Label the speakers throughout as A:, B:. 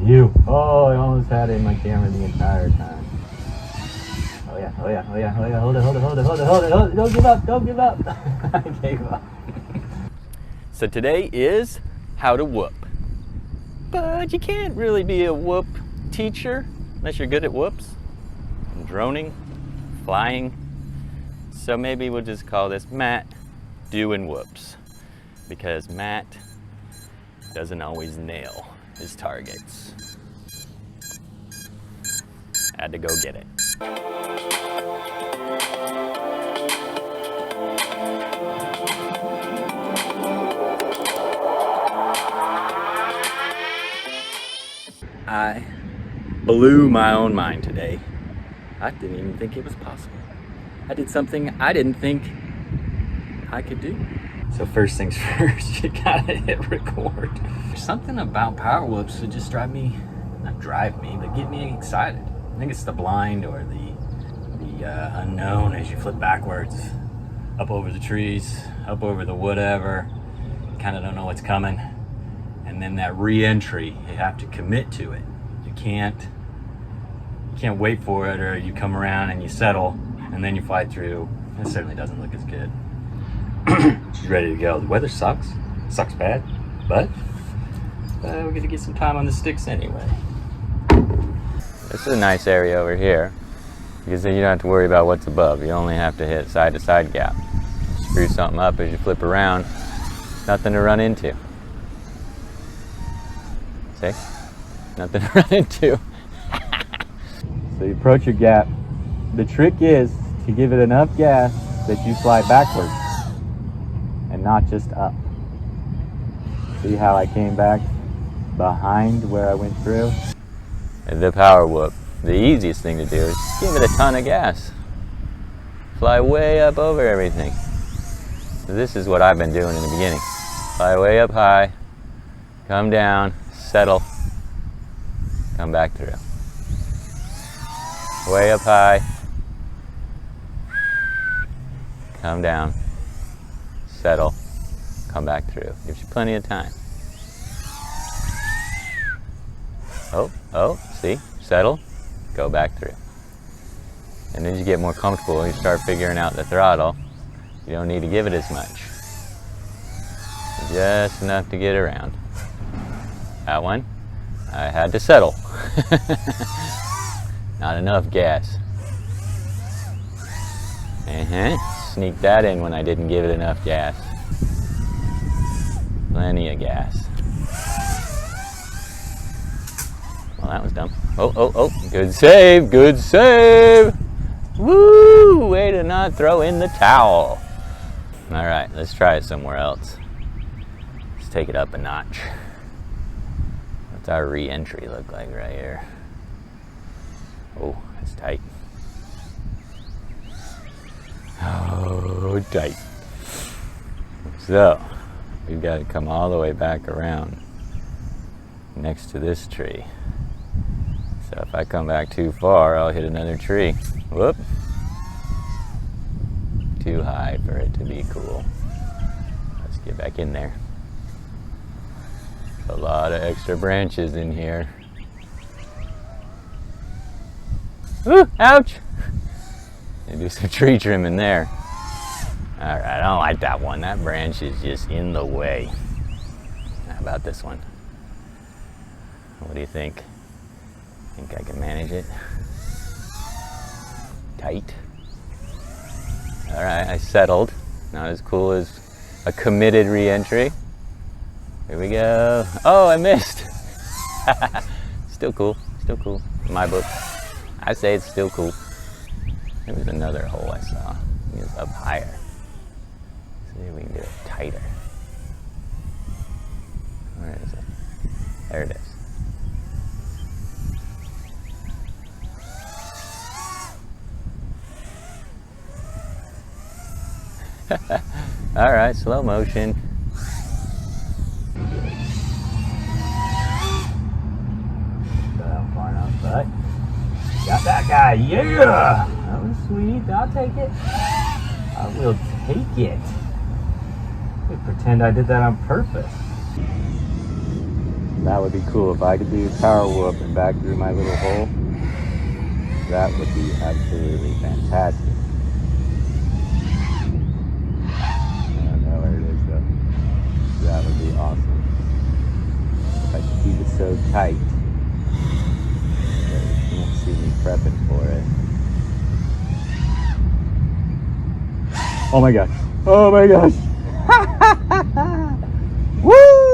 A: You. Oh, I almost had it in my camera the entire time. Oh yeah, oh yeah, oh yeah, oh yeah. Hold it, hold it, hold it, hold it, hold it, hold it. Don't give up, don't give up. I gave up.
B: So today is how to whoop. But you can't really be a whoop teacher unless you're good at whoops, and droning, flying. So maybe we'll just call this Matt doing whoops, because Matt doesn't always nail his targets. Had to go get it. I blew my own mind today. I didn't even think it was possible. I did something I didn't think I could do. So first things first, you gotta hit record. There's something about power whoops that just drive me, not drive me, but get me excited. I think it's the blind or the unknown as you flip backwards, up over the trees, up over the whatever. You kind of don't know what's coming. And then that re-entry, you have to commit to it. You can't wait for it, or you come around and you settle and then you fly through. It certainly doesn't look as good. She's ready to go. The weather sucks bad, but we're gonna get some time on the sticks anyway. This is a nice area over here, because then you don't have to worry about what's above. You only have to hit side to side gap. Screw something up as you flip around. Nothing to run into. See? Nothing to run into. So you approach your gap. The trick is to give it enough gas that you fly backwards and not just up. See how I came back behind where I went through? The power whoop. The easiest thing to do is just give it a ton of gas. Fly way up over everything. So this is what I've been doing in the beginning. Fly way up high, come down, settle, come back through. Way up high, come down, settle, come back through. Gives you plenty of time. Oh, see? Settle, go back through. And as you get more comfortable, you start figuring out the throttle. You don't need to give it as much. Just enough to get around. That one, I had to settle. Not enough gas. Sneak that in when I didn't give it enough gas. Plenty of gas. Well, that was dumb. Oh, good save, good save. Woo, way to not throw in the towel. All right, let's try it somewhere else. Let's take it up a notch. What's our re-entry look like right here? Oh, it's tight. Oh, tight. So, we've got to come all the way back around next to this tree. So if I come back too far, I'll hit another tree. Whoop. Too high for it to be cool. Let's get back in there. A lot of extra branches in here. Ooh, ouch! And do some tree trimming there. Alright, I don't like that one. That branch is just in the way. How about this one? What do you think? Think I can manage it? Tight. Alright, I settled. Not as cool as a committed re-entry. Here we go. Oh, I missed. Still cool. Still cool. In my book. I say it's still cool. There was another hole I saw. It was up higher. See if we can do it tighter. Where is it? There it is. All right, slow motion. Far enough, but got that guy. Yeah, that was sweet. I'll take it. I will take it. Let me pretend I did that on purpose.
A: That would be cool if I could do power whoop and back through my little hole. That would be absolutely fantastic. I don't know where it is though. That would be awesome. If I could keep it so tight that you can't see me prepping for it. Oh my gosh. Oh my gosh. Woo!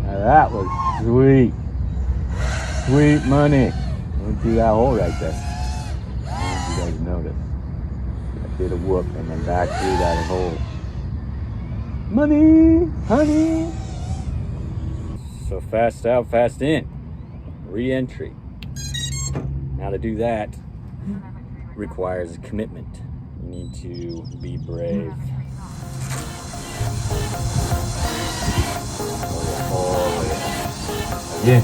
A: Now that was sweet. Sweet money. Went through that hole right there. I don't know if you guys noticed. I did a whoop and then back through that hole. Money, honey. So fast out, fast in. Re-entry. Now to do that requires a commitment. You need to be brave. Oh yeah. Yeah.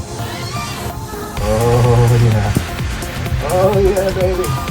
A: Oh yeah. Oh yeah, baby.